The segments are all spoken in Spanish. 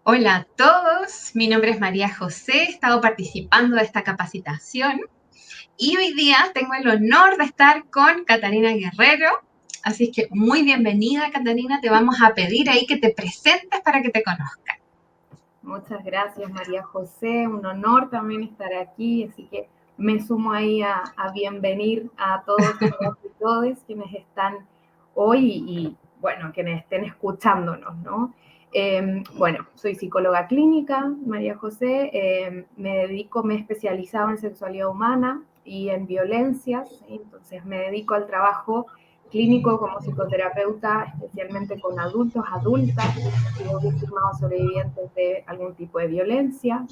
Hola a todos, mi nombre es María José, he estado participando de esta capacitación y hoy día tengo el honor de estar con Catalina Guerrero, así que muy bienvenida Catalina, te vamos a pedir ahí que te presentes para que te conozcan. Muchas gracias, María José. Un honor también estar aquí, así que me sumo ahí a bienvenir a todos y todas quienes están hoy bueno, quienes estén escuchándonos, ¿no? Bueno, soy psicóloga clínica, María José. Me he especializado en sexualidad humana y en violencias, ¿sí? Entonces me dedico al trabajo clínico como psicoterapeuta, especialmente con adultos, adultas, sido víctimas o sobrevivientes de algún tipo de violencia.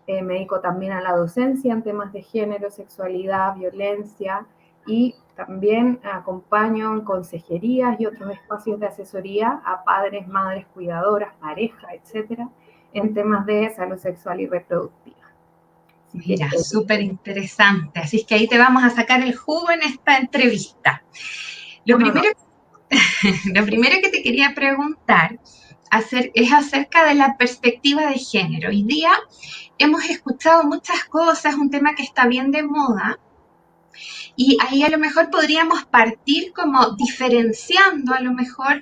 Me dedico también a la docencia en temas de género, sexualidad, violencia y también acompaño en consejerías y otros espacios de asesoría a padres, madres, cuidadoras, parejas, etcétera, en temas de salud sexual y reproductiva. Así que, Mira, súper interesante, así es que ahí te vamos a sacar el jugo en esta entrevista. Lo un honor. primero, lo primero que te quería preguntar es acerca de la perspectiva de género. Hoy día hemos escuchado muchas cosas, un tema que está bien de moda, y ahí a lo mejor podríamos partir como diferenciando a lo mejor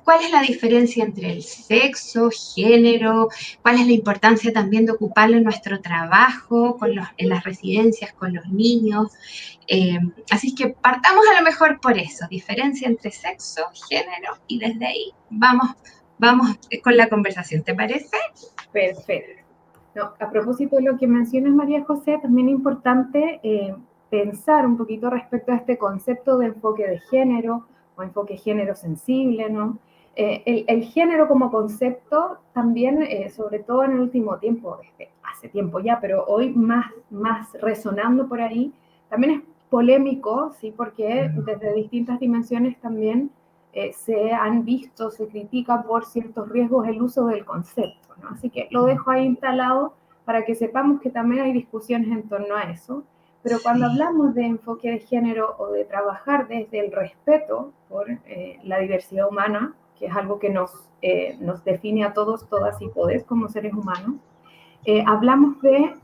cuál es la diferencia entre el sexo, género, cuál es la importancia también de ocuparlo en nuestro trabajo, en las residencias, con los niños. Eh, Así que partamos a lo mejor por eso, diferencia entre sexo, género, y desde ahí vamos con la conversación, ¿te parece? Perfecto. No, a propósito de lo que mencionas, María José, también es importante pensar un poquito respecto a este concepto de enfoque de género o enfoque género sensible, ¿no? El género como concepto también, sobre todo en el último tiempo, hace tiempo ya, pero hoy más resonando por ahí, también es polémico, ¿sí? Porque desde distintas dimensiones también se han visto, se critica por ciertos riesgos el uso del concepto, ¿no? Así que lo dejo ahí instalado para que sepamos que también hay discusiones en torno a eso. Pero cuando Sí. hablamos de enfoque de género o de trabajar desde el respeto por la diversidad humana, que es algo que nos define a todos, todas y todes como seres humanos, hablamos de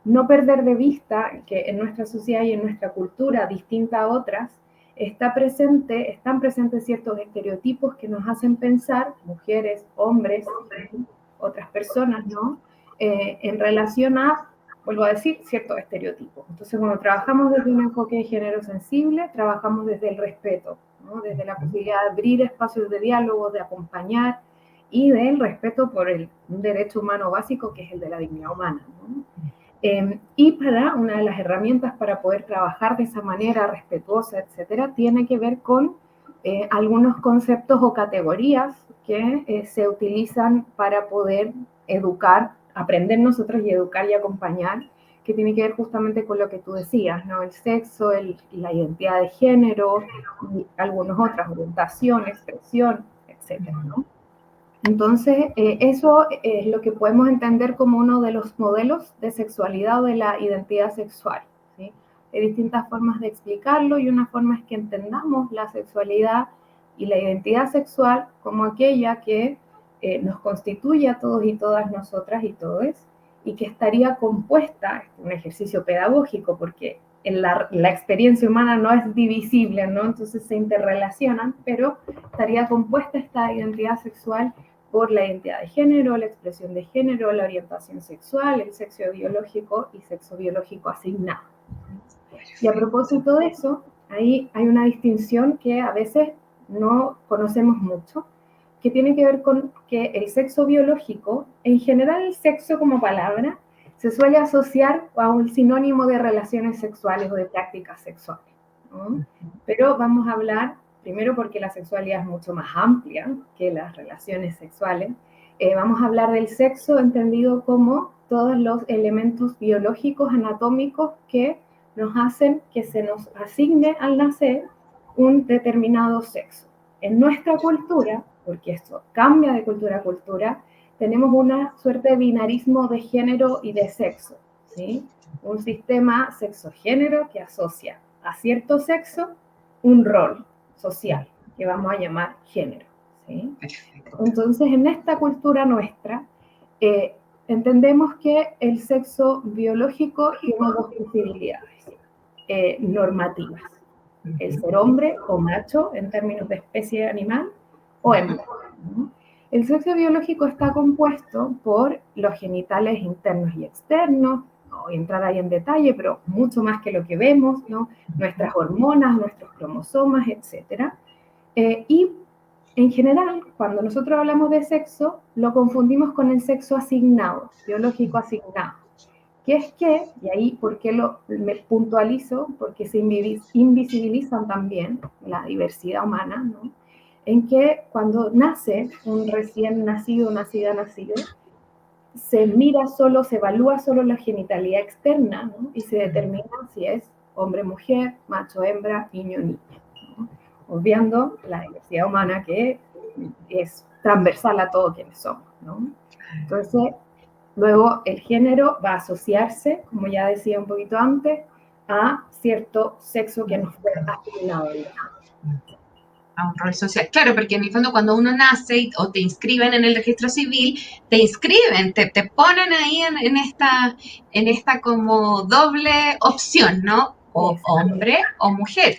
no perder de vista que en nuestra sociedad y en nuestra cultura, distinta a otras, están presentes ciertos estereotipos que nos hacen pensar, mujeres, hombres, otras personas, ¿no? En relación a, vuelvo a decir, ciertos estereotipos. Entonces, cuando trabajamos desde un enfoque de género sensible, trabajamos desde el respeto, ¿no? Desde la posibilidad de abrir espacios de diálogo, de acompañar y del respeto por un derecho humano básico que es el de la dignidad humana, ¿no? Y para una de las herramientas para poder trabajar de esa manera respetuosa, etcétera, tiene que ver con algunos conceptos o categorías que se utilizan para poder educar, aprender nosotros y educar y acompañar, que tiene que ver justamente con lo que tú decías, ¿no? El sexo, la identidad de género y algunas otras, orientación, expresión, etcétera, ¿no? Entonces, eso es lo que podemos entender como uno de los modelos de sexualidad o de la identidad sexual, ¿sí? Hay distintas formas de explicarlo y una forma es que entendamos la sexualidad y la identidad sexual como aquella que nos constituye a todos y todas nosotras y todos y que estaría compuesta, un ejercicio pedagógico, porque la experiencia humana no es divisible, ¿no? Entonces se interrelacionan, pero estaría compuesta esta identidad sexual por la identidad de género, la expresión de género, la orientación sexual, el sexo biológico y sexo biológico asignado. Y a propósito de eso, ahí hay una distinción que a veces no conocemos mucho, que tiene que ver con que el sexo biológico, en general el sexo como palabra, se suele asociar a un sinónimo de relaciones sexuales o de prácticas sexuales, ¿no? Pero vamos a hablar, primero porque la sexualidad es mucho más amplia que las relaciones sexuales, vamos a hablar del sexo entendido como todos los elementos biológicos, anatómicos que nos hacen que se nos asigne al nacer un determinado sexo. En nuestra cultura, porque esto cambia de cultura a cultura, tenemos una suerte de binarismo de género y de sexo, ¿sí? Un sistema sexo-género que asocia a cierto sexo un rol social, que vamos a llamar género, ¿sí? Entonces, en esta cultura nuestra, entendemos que el sexo biológico tiene dos posibilidades normativas. El ser hombre o macho en términos de especie animal o hembra, ¿no? El sexo biológico está compuesto por los genitales internos y externos, no voy a entrar ahí en detalle, pero mucho más que lo que vemos, ¿no? Nuestras hormonas, nuestros cromosomas, etc. Y en general, cuando nosotros hablamos de sexo, lo confundimos con el sexo asignado, biológico asignado. Que es que, y ahí, ¿por qué me puntualizo? Porque se invisibilizan también la diversidad humana, ¿no? En que cuando nace un recién nacido, nacido, se mira solo, se evalúa solo la genitalidad externa, ¿no? Y se determina si es hombre, mujer, macho, hembra, niño, niña, ¿no? Obviando la diversidad humana que es transversal a todos quienes somos, ¿no? Entonces, luego el género va a asociarse, como ya decía un poquito antes, a cierto sexo que nos fue asignado. A un rol social. Claro, porque en el fondo cuando uno nace o te inscriben en el registro civil, te inscriben, te ponen ahí en esta como doble opción, ¿no? O hombre o mujer.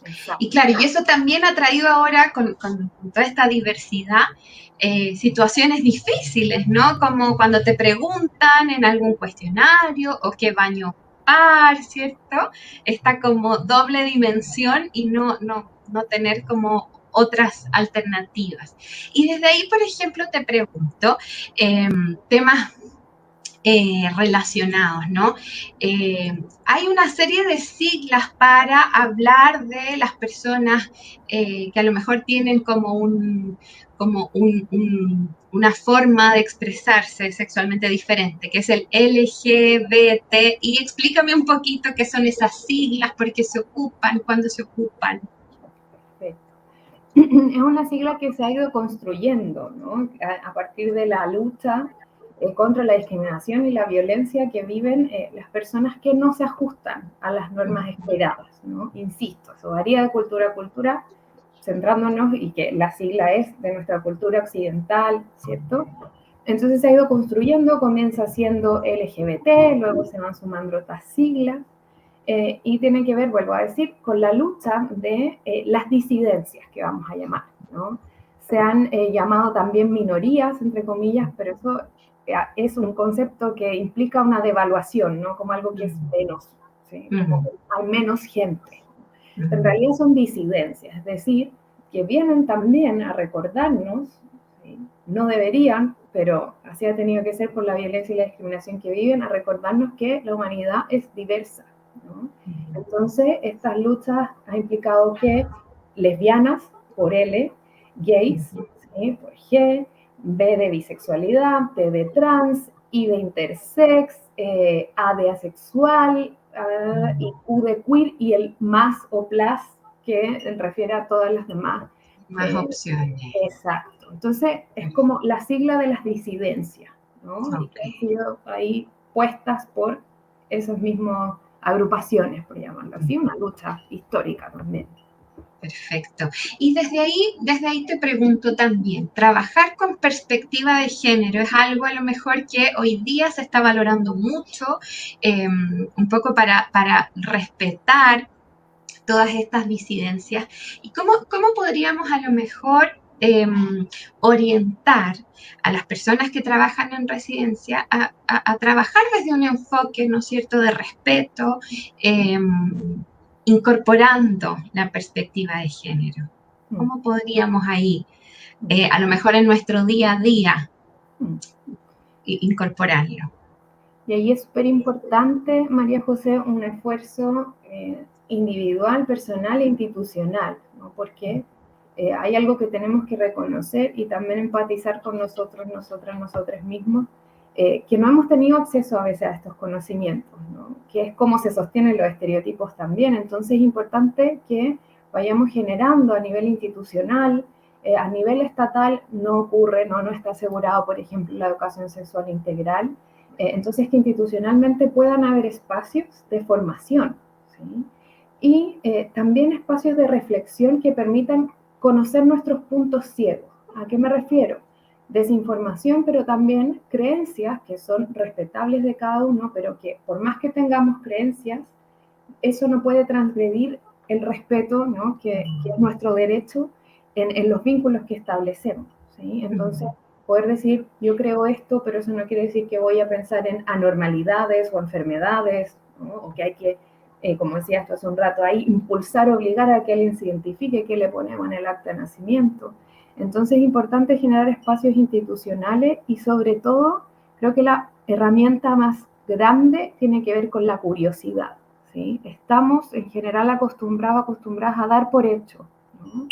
Exacto. Y claro, y eso también ha traído ahora con toda esta diversidad situaciones difíciles, ¿no? Como cuando te preguntan en algún cuestionario o qué baño ocupar, ¿cierto? Esta como doble dimensión y no tener como otras alternativas. Y desde ahí, por ejemplo, te pregunto temas relacionados, ¿no? Hay una serie de siglas para hablar de las personas que a lo mejor tienen como una forma de expresarse sexualmente diferente, que es el LGBT. Y explícame un poquito qué son esas siglas, por qué se ocupan, cuándo se ocupan. Perfecto. Es una sigla que se ha ido construyendo, ¿no? A partir de la lucha contra la discriminación y la violencia que viven las personas que no se ajustan a las normas esperadas, ¿no? Insisto, eso varía de cultura a cultura, centrándonos y que la sigla es de nuestra cultura occidental, ¿cierto? Entonces se ha ido construyendo, comienza siendo LGBT, luego se van sumando otras siglas, y tiene que ver, vuelvo a decir, con la lucha de las disidencias, que vamos a llamar, ¿no? Se han llamado también minorías, entre comillas, pero eso es un concepto que implica una devaluación, ¿no? Como algo que es menos, ¿sí? Como hay menos gente. En realidad son disidencias, es decir, que vienen también a recordarnos, ¿sí? No deberían, pero así ha tenido que ser por la violencia y la discriminación que viven, a recordarnos que la humanidad es diversa, ¿no? Entonces, estas luchas han implicado que lesbianas, por L, gays, ¿sí? Por G, B de bisexualidad, T de trans, I de intersex, A de asexual, y Q de queer, y el más o plus que refiere a todas las demás. Más opciones. Exacto. Entonces, es como la sigla de las disidencias, ¿no? Okay. Y que han sido ahí puestas por esos mismos agrupaciones, por llamarlo así, una lucha histórica también. Perfecto. Y desde ahí te pregunto también, trabajar con perspectiva de género es algo a lo mejor que hoy día se está valorando mucho, un poco para respetar todas estas disidencias. ¿Y cómo podríamos a lo mejor orientar a las personas que trabajan en residencia a trabajar desde un enfoque, ¿no es cierto?, de respeto, incorporando la perspectiva de género? ¿Cómo podríamos ahí, a lo mejor en nuestro día a día, incorporarlo? Y ahí es súper importante, María José, un esfuerzo individual, personal e institucional, ¿no? Porque hay algo que tenemos que reconocer y también empatizar con nosotros, nosotras mismos, que no hemos tenido acceso a veces a estos conocimientos, ¿no? Que es cómo se sostienen los estereotipos también. Entonces es importante que vayamos generando a nivel institucional, a nivel estatal no ocurre, no está asegurado, por ejemplo, la educación sexual integral. Entonces, que institucionalmente puedan haber espacios de formación, ¿sí? Y también espacios de reflexión que permitan conocer nuestros puntos ciegos, ¿A qué me refiero? Desinformación, pero también creencias que son respetables de cada uno, pero que por más que tengamos creencias, eso no puede transgredir el respeto, ¿no? que es nuestro derecho en los vínculos que establecemos. ¿Sí? Entonces, poder decir, yo creo esto, pero eso no quiere decir que voy a pensar en anormalidades o enfermedades, ¿no? O que hay que, como decía esto hace un rato, ahí impulsar, obligar a que alguien se identifique qué le ponemos en el acta de nacimiento. Entonces es importante generar espacios institucionales y sobre todo, creo que la herramienta más grande tiene que ver con la curiosidad. ¿Sí? Estamos en general acostumbradas a dar por hecho, ¿no?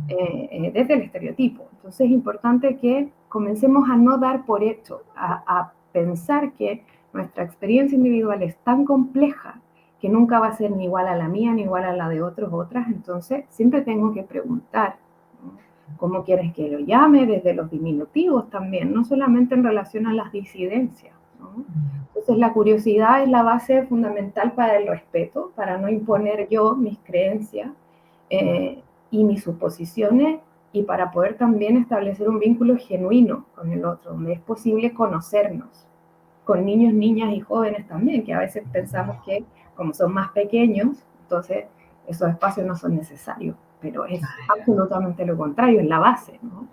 Desde el estereotipo. Entonces es importante que comencemos a no dar por hecho, a pensar que nuestra experiencia individual es tan compleja que nunca va a ser ni igual a la mía ni igual a la de otros, otras. Entonces siempre tengo que preguntar, ¿no? ¿Cómo quieres que lo llame? Desde los diminutivos también, no solamente en relación a las disidencias, ¿no? Entonces la curiosidad es la base fundamental para el respeto, para no imponer yo mis creencias y mis suposiciones, y para poder también establecer un vínculo genuino con el otro, donde es posible conocernos, con niños, niñas y jóvenes también, que a veces pensamos que como son más pequeños, entonces esos espacios no son necesarios, pero es absolutamente lo contrario, es la base, ¿no?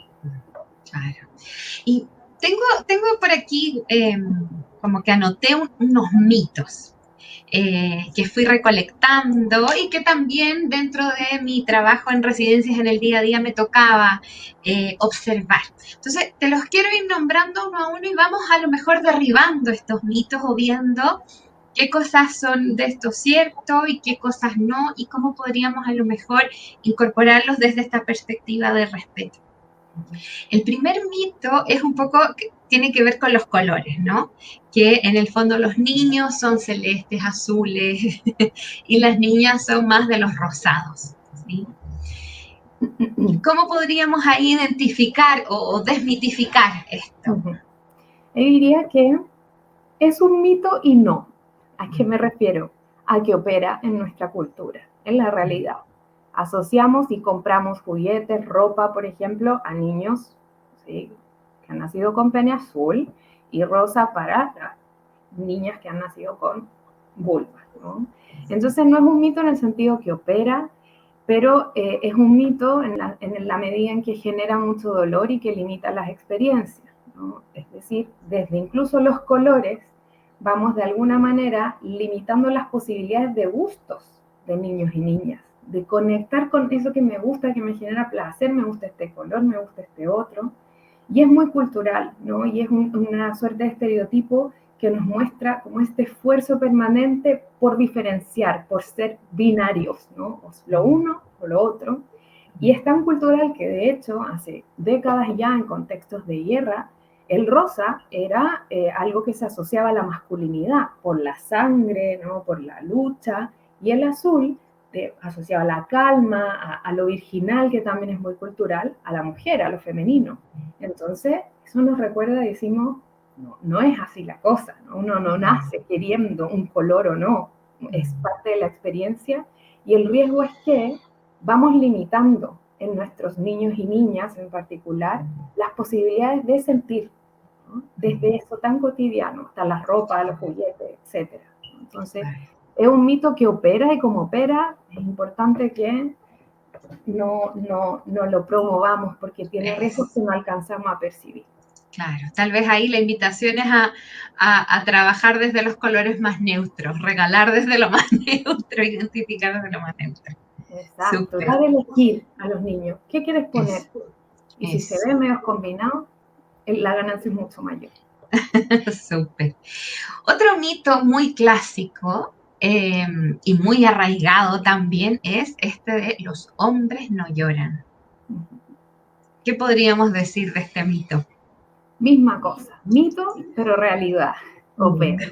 Claro. Y tengo por aquí, como que anoté unos mitos que fui recolectando y que también dentro de mi trabajo en residencias en el día a día me tocaba observar. Entonces, te los quiero ir nombrando uno a uno y vamos a lo mejor derribando estos mitos o viendo qué cosas son de esto cierto y qué cosas no, y cómo podríamos a lo mejor incorporarlos desde esta perspectiva de respeto. El primer mito es un poco, tiene que ver con los colores, ¿no? Que en el fondo los niños son celestes, azules, y las niñas son más de los rosados, ¿sí? ¿Cómo podríamos ahí identificar o desmitificar esto? Yo diría que es un mito y no. ¿A qué me refiero? A que opera en nuestra cultura, en la realidad. Asociamos y compramos juguetes, ropa, por ejemplo, a niños, ¿sí?, que han nacido con pene azul, y rosa para niñas que han nacido con vulva, ¿no? Entonces no es un mito en el sentido que opera, pero es un mito en la medida en que genera mucho dolor y que limita las experiencias, ¿no? Es decir, desde incluso los colores vamos de alguna manera limitando las posibilidades de gustos de niños y niñas, de conectar con eso que me gusta, que me genera placer, me gusta este color, me gusta este otro, y es muy cultural, ¿no? Y es una suerte de estereotipo que nos muestra como este esfuerzo permanente por diferenciar, por ser binarios, ¿no? O lo uno o lo otro. Y es tan cultural que de hecho hace décadas ya en contextos de guerra, el rosa era algo que se asociaba a la masculinidad, por la sangre, ¿no?, por la lucha, y el azul asociaba a la calma, a lo virginal, que también es muy cultural, a la mujer, a lo femenino. Entonces, eso nos recuerda, decimos, no, no es así la cosa, ¿no? Uno no nace queriendo un color o no, es parte de la experiencia, y el riesgo es que vamos limitando en nuestros niños y niñas en particular las posibilidades de sentir, ¿no?, desde eso tan cotidiano hasta la ropa, los juguetes, etc. Entonces, es un mito que opera, y como opera, es importante que no lo promovamos porque tiene riesgos que no alcanzamos a percibir. Claro, tal vez ahí la invitación es a trabajar desde los colores más neutros, regalar desde lo más neutro, identificar desde lo más neutro. Exacto, Súper. dar a elegir a los niños, ¿qué quieres poner? Y si se Eso. ve medio combinado, la ganancia es mucho mayor. Súper. Otro mito muy clásico y muy arraigado también es este de los hombres no lloran. ¿Qué podríamos decir de este mito? Misma cosa, mito, pero realidad, opera.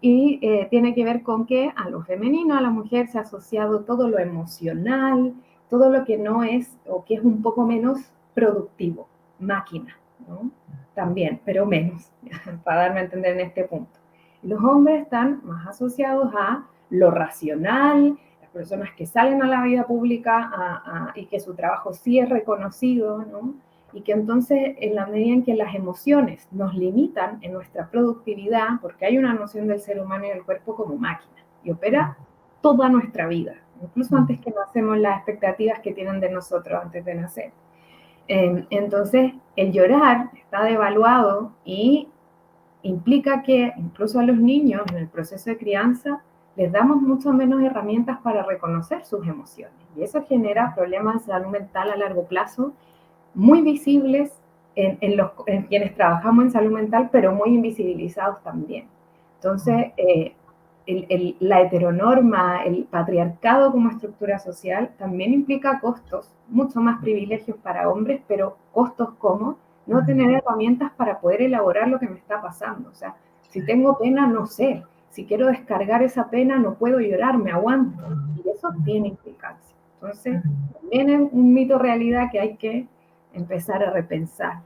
Y tiene que ver con que a lo femenino, a la mujer, se ha asociado todo lo emocional, todo lo que no es o que es un poco menos productivo, máquina, ¿no? También, pero menos, para darme a entender en este punto. Los hombres están más asociados a lo racional, personas que salen a la vida pública y que su trabajo sí es reconocido, ¿no? Y que entonces, en la medida en que las emociones nos limitan en nuestra productividad, porque hay una noción del ser humano y del cuerpo como máquina, y opera toda nuestra vida, incluso antes que nacemos, las expectativas que tienen de nosotros antes de nacer. Entonces, el llorar está devaluado y implica que incluso a los niños en el proceso de crianza les damos mucho menos herramientas para reconocer sus emociones. Y eso genera problemas de salud mental a largo plazo muy visibles en quienes trabajamos en salud mental, pero muy invisibilizados también. Entonces, la heteronorma, el patriarcado como estructura social, también implica costos, mucho más privilegios para hombres, pero costos como no tener herramientas para poder elaborar lo que me está pasando. O sea, si tengo pena, no sé. Si quiero descargar esa pena, no puedo llorar, me aguanto. Y eso tiene implicancia. Entonces, también es un mito realidad que hay que empezar a repensar.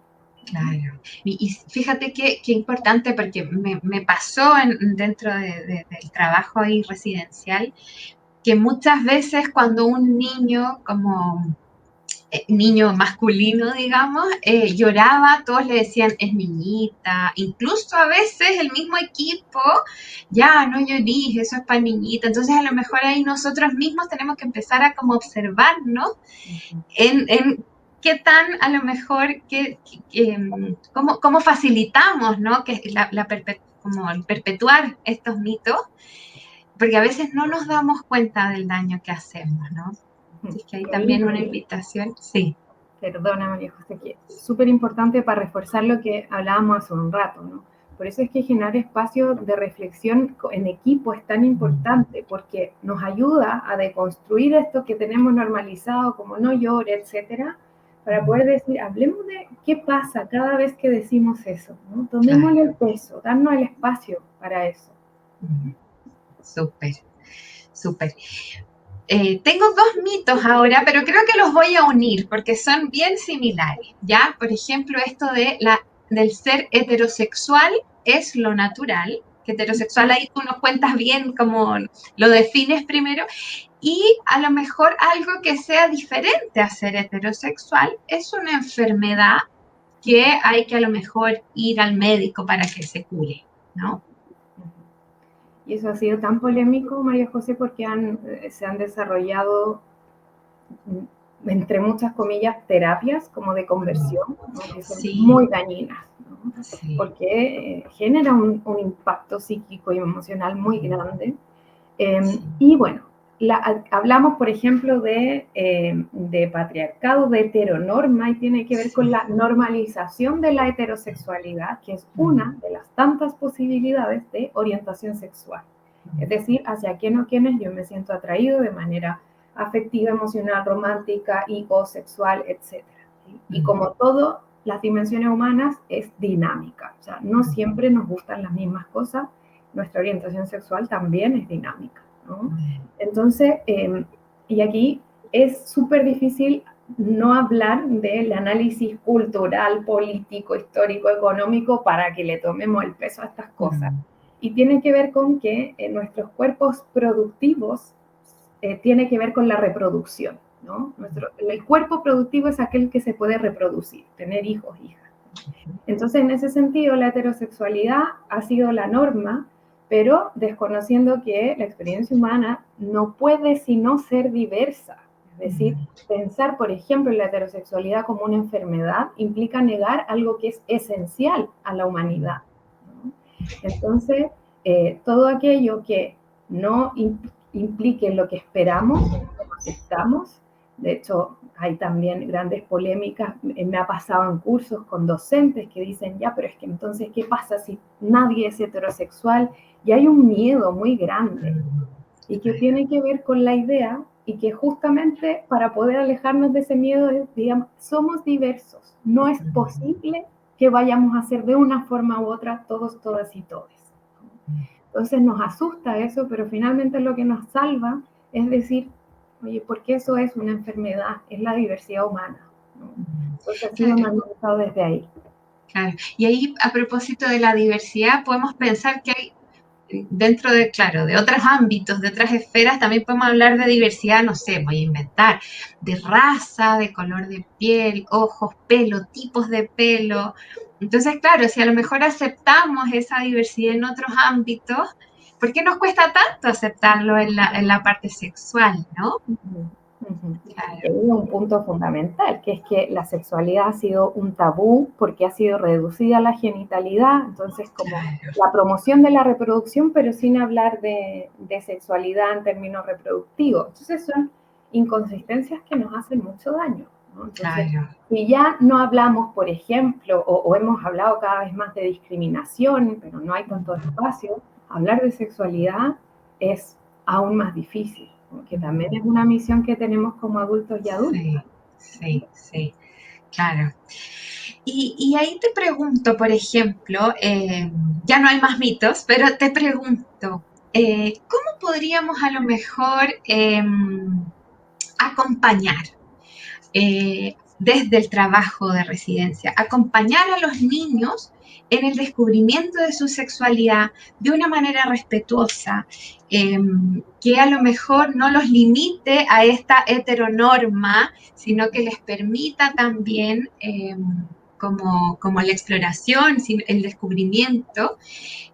Claro. Y fíjate qué importante, porque me pasó dentro del trabajo ahí residencial, que muchas veces cuando un niño, como niño masculino, digamos, lloraba, todos le decían, es niñita, incluso a veces el mismo equipo, ya, no llorís, eso es para niñita, entonces a lo mejor ahí nosotros mismos tenemos que empezar a como observarnos en qué tan a lo mejor, cómo facilitamos, ¿no? Que como el perpetuar estos mitos, porque a veces no nos damos cuenta del daño que hacemos, ¿no? Así que hay también una invitación, sí. Perdona, María José, que es súper importante para reforzar lo que hablábamos hace un rato, ¿no? Por eso es que generar espacios de reflexión en equipo es tan importante, porque nos ayuda a deconstruir esto que tenemos normalizado, como no llore, etcétera, para poder decir, hablemos de qué pasa cada vez que decimos eso, ¿no? Tomémosle el peso, darnos el espacio para eso. Súper, súper. Tengo dos mitos ahora, pero creo que los voy a unir porque son bien similares, ¿ya? Por ejemplo, esto del ser heterosexual es lo natural, que heterosexual ahí tú nos cuentas bien cómo lo defines primero, y a lo mejor algo que sea diferente a ser heterosexual es una enfermedad que hay que a lo mejor ir al médico para que se cure, ¿no? Y eso ha sido tan polémico, María José, porque se han desarrollado, entre muchas comillas, terapias como de conversión, ¿no? Que son muy dañinas, ¿no? Sí. Porque genera un impacto psíquico y emocional muy grande. Y bueno, hablamos, por ejemplo, de patriarcado, de heteronorma, y tiene que ver con la normalización de la heterosexualidad, que es una de las tantas posibilidades de orientación sexual. Es decir, hacia quién o quienes yo me siento atraído de manera afectiva, emocional, romántica y o sexual, etc. Y como todo, las dimensiones humanas es dinámica. O sea, no siempre nos gustan las mismas cosas. Nuestra orientación sexual también es dinámica, ¿no? Entonces, y aquí es súper difícil no hablar del análisis cultural, político, histórico, económico para que le tomemos el peso a estas cosas. Y tiene que ver con que nuestros cuerpos productivos tiene que ver con la reproducción, ¿no? El cuerpo productivo es aquel que se puede reproducir, tener hijos, hijas. Entonces, en ese sentido, la heterosexualidad ha sido la norma, pero desconociendo que la experiencia humana no puede sino ser diversa. Es decir, pensar, por ejemplo, en la heterosexualidad como una enfermedad implica negar algo que es esencial a la humanidad, ¿no? Entonces, todo aquello que no implique lo que esperamos, lo aceptamos. De hecho, hay también grandes polémicas. Me ha pasado en cursos con docentes que dicen, ya, pero es que entonces, ¿qué pasa si nadie es heterosexual? Y hay un miedo muy grande y que tiene que ver con la idea y que justamente para poder alejarnos de ese miedo, digamos, somos diversos. No es posible que vayamos a ser de una forma u otra todos, todas y todes. Entonces nos asusta eso, pero finalmente lo que nos salva es decir, oye, porque eso es una enfermedad, es la diversidad humana, ¿no? Entonces ha sido normalizado desde ahí. Claro. Y ahí, a propósito de la diversidad, podemos pensar que hay dentro de, claro, de otros ámbitos, de otras esferas, también podemos hablar de diversidad, no sé, voy a inventar, de raza, de color de piel, ojos, pelo, tipos de pelo. Entonces, claro, si a lo mejor aceptamos esa diversidad en otros ámbitos, ¿por qué nos cuesta tanto aceptarlo en la parte sexual, no? Ujú, ujú. Y Claro, hay un punto fundamental, que es que la sexualidad ha sido un tabú porque ha sido reducida a la genitalidad, entonces como claro, la promoción de la reproducción, pero sin hablar de sexualidad en términos reproductivos. Entonces son inconsistencias que nos hacen mucho daño, ¿no? Entonces, claro. si ya no hablamos, por ejemplo, o hemos hablado cada vez más de discriminación, pero no hay tanto espacio, hablar de sexualidad es aún más difícil, que también es una misión que tenemos como adultos y Sí, adultas. sí, sí, claro. Y ahí te pregunto, por ejemplo, ya no hay más mitos, pero te pregunto, ¿cómo podríamos a lo mejor acompañar desde el trabajo de residencia, acompañar a los niños en el descubrimiento de su sexualidad de una manera respetuosa, que a lo mejor no los limite a esta heteronorma, sino que les permita también como la exploración, el descubrimiento,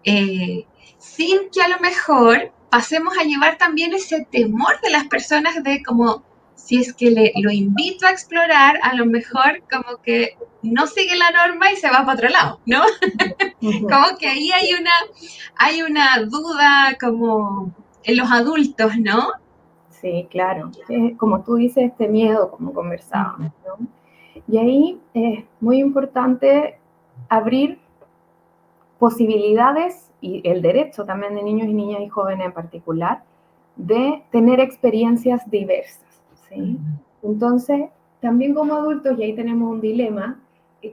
sin que a lo mejor pasemos a llevar también ese temor de las personas de como, si es que lo invito a explorar, a lo mejor como que no sigue la norma y se va para otro lado, ¿no? Ujú. Como que ahí hay una duda como en los adultos, ¿no? Sí, claro. Como tú dices, este miedo, como conversábamos, ¿no? Y ahí es muy importante abrir posibilidades y el derecho también de niños y niñas y jóvenes en particular de tener experiencias diversas, ¿sí? Entonces, también como adultos, y ahí tenemos un dilema,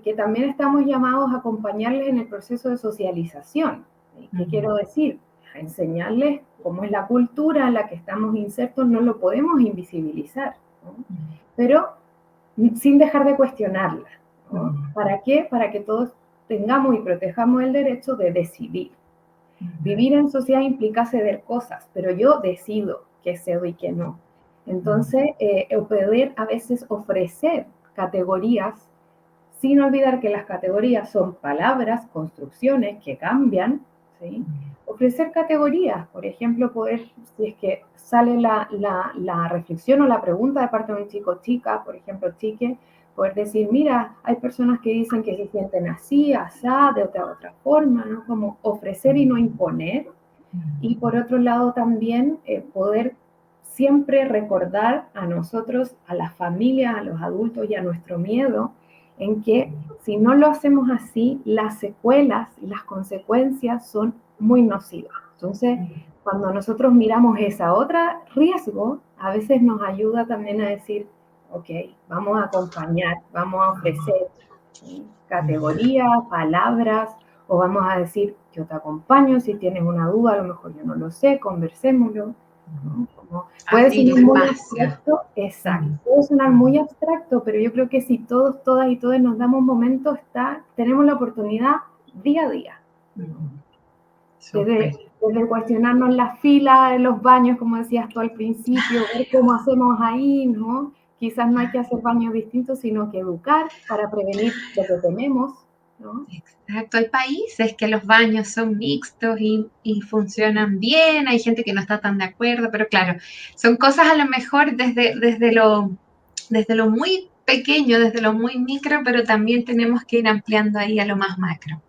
que también estamos llamados a acompañarles en el proceso de socialización. ¿Sí? ¿Qué quiero decir? A enseñarles cómo es la cultura en la que estamos insertos, no lo podemos invisibilizar, ¿no? Pero sin dejar de cuestionarla, ¿no? ¿Para qué? Para que todos tengamos y protejamos el derecho de decidir. Vivir en sociedad implica ceder cosas, pero yo decido qué cedo y qué no. Entonces, poder a veces ofrecer categorías sin olvidar que las categorías son palabras, construcciones que cambian, ¿sí? Ofrecer categorías, por ejemplo, poder, si es que sale la reflexión o la pregunta de parte de un chico o chica, por ejemplo, chique, poder decir, mira, hay personas que dicen que se sienten así, asá, de otra forma, ¿no? Como ofrecer y no imponer. Y por otro lado también poder siempre recordar a nosotros, a las familias, a los adultos y a nuestro miedo, en que si no lo hacemos así, las secuelas, las consecuencias son muy nocivas. Entonces, cuando nosotros miramos esa otra riesgo, a veces nos ayuda también a decir, ok, vamos a acompañar, vamos a ofrecer, ¿sí? Categorías, palabras, o vamos a decir, yo te acompaño, si tienes una duda, a lo mejor yo no lo sé, conversémoslo, ¿no? Como, puede Abrir sonar muy espacio. abstracto, exacto, puede sonar muy abstracto, pero yo creo que si todos, todas y todos nos damos un momento, tenemos la oportunidad día a día, ¿no? Súper. Desde cuestionarnos las filas de los baños, como decías tú al principio, ver cómo hacemos ahí, ¿no? Quizás no hay que hacer baños distintos, sino que educar para prevenir lo que tememos, ¿no? Exacto, hay países que los baños son mixtos y funcionan bien, hay gente que no está tan de acuerdo, pero claro, son cosas a lo mejor desde lo muy pequeño, desde lo muy micro, pero también tenemos que ir ampliando ahí a lo más macro.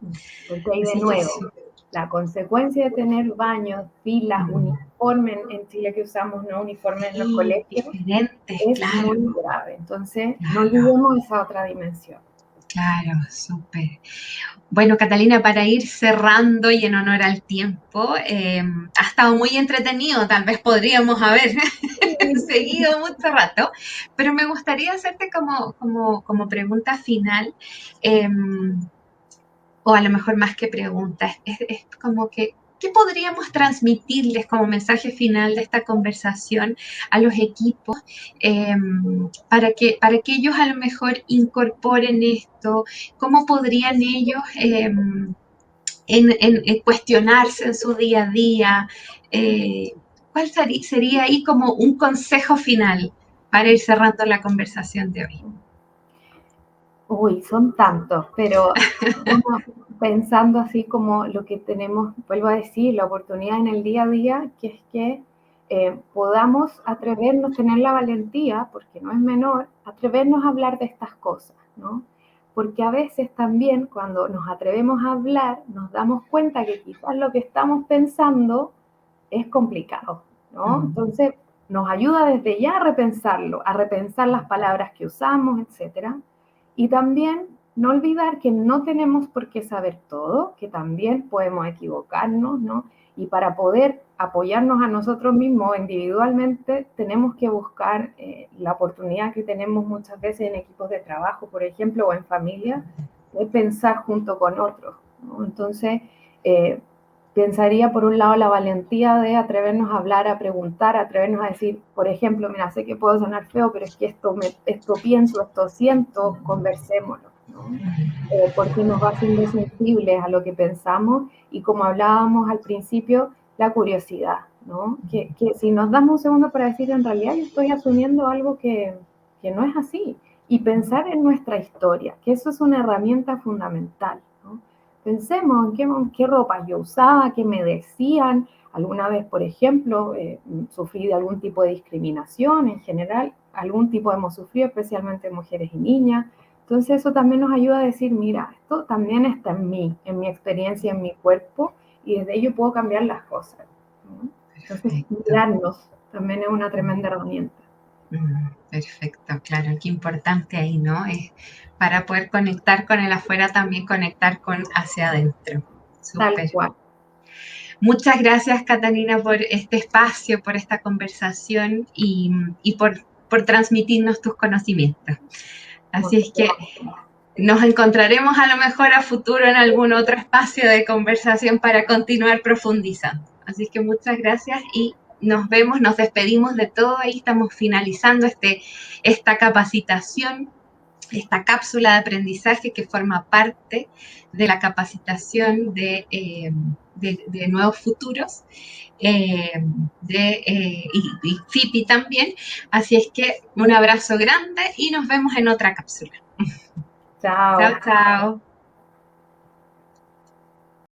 Porque ahí de Así que nuevo, sí. la consecuencia de tener baños, filas, uniforme en Chile que usamos, no uniforme en los Sí, colegios, diferentes, es claro, muy grave. Entonces, no claro, olvidemos esa otra dimensión. claro, súper. Bueno, Catalina, para ir cerrando y en honor al tiempo, ha estado muy entretenido, tal vez podríamos haber seguido mucho rato, pero me gustaría hacerte como pregunta final, eh, o a lo mejor más que pregunta, es como que, ¿qué podríamos transmitirles como mensaje final de esta conversación a los equipos para que ellos a lo mejor incorporen esto? ¿Cómo podrían ellos en cuestionarse en su día a día. ¿Cuál sería ahí como un consejo final para ir cerrando la conversación de hoy? Uy, son tantos, pero bueno, pensando así como lo que tenemos, vuelvo a decir, la oportunidad en el día a día, que es que podamos atrevernos, tener la valentía, porque no es menor, atrevernos a hablar de estas cosas, ¿no? Porque a veces también cuando nos atrevemos a hablar, nos damos cuenta que quizás lo que estamos pensando es complicado, ¿no? Entonces, nos ayuda desde ya a repensarlo, a repensar las palabras que usamos, etcétera. Y también no olvidar que no tenemos por qué saber todo, que también podemos equivocarnos, ¿no? Y para poder apoyarnos a nosotros mismos individualmente, tenemos que buscar la oportunidad que tenemos muchas veces en equipos de trabajo, por ejemplo, o en familia, de pensar junto con otros, ¿no? Entonces, pensaría por un lado la valentía de atrevernos a hablar, a preguntar, a atrevernos a decir, por ejemplo, mira, sé que puedo sonar feo, pero es que esto pienso, esto siento, conversémoslo, ¿no? Porque nos va haciendo sensibles a lo que pensamos y como hablábamos al principio, la curiosidad, ¿no? Que si nos damos un segundo para decir, en realidad yo estoy asumiendo algo que no es así y pensar en nuestra historia, que eso es una herramienta fundamental, ¿no? Pensemos en qué ropa yo usaba, qué me decían. Alguna vez, por ejemplo, sufrí de algún tipo de discriminación en general, algún tipo hemos sufrido, especialmente mujeres y niñas. Entonces eso también nos ayuda a decir, mira, esto también está en mí, en mi experiencia, en mi cuerpo, y desde ello puedo cambiar las cosas, ¿no? Entonces, mirarnos también es una tremenda herramienta. Perfecto, claro, qué importante ahí, ¿no? Es para poder conectar con el afuera, también conectar con hacia adentro. Tal Súper. cual. Muchas gracias, Catalina, por este espacio, por esta conversación y por transmitirnos tus conocimientos. Así es que nos encontraremos a lo mejor a futuro en algún otro espacio de conversación para continuar profundizando. Así que muchas gracias y nos vemos, nos despedimos de todo. Ahí estamos finalizando esta capacitación, esta cápsula de aprendizaje que forma parte de la capacitación de Nuevos Futuros y FIPI también. Así es que un abrazo grande y nos vemos en otra cápsula. Chao. Chao, chao.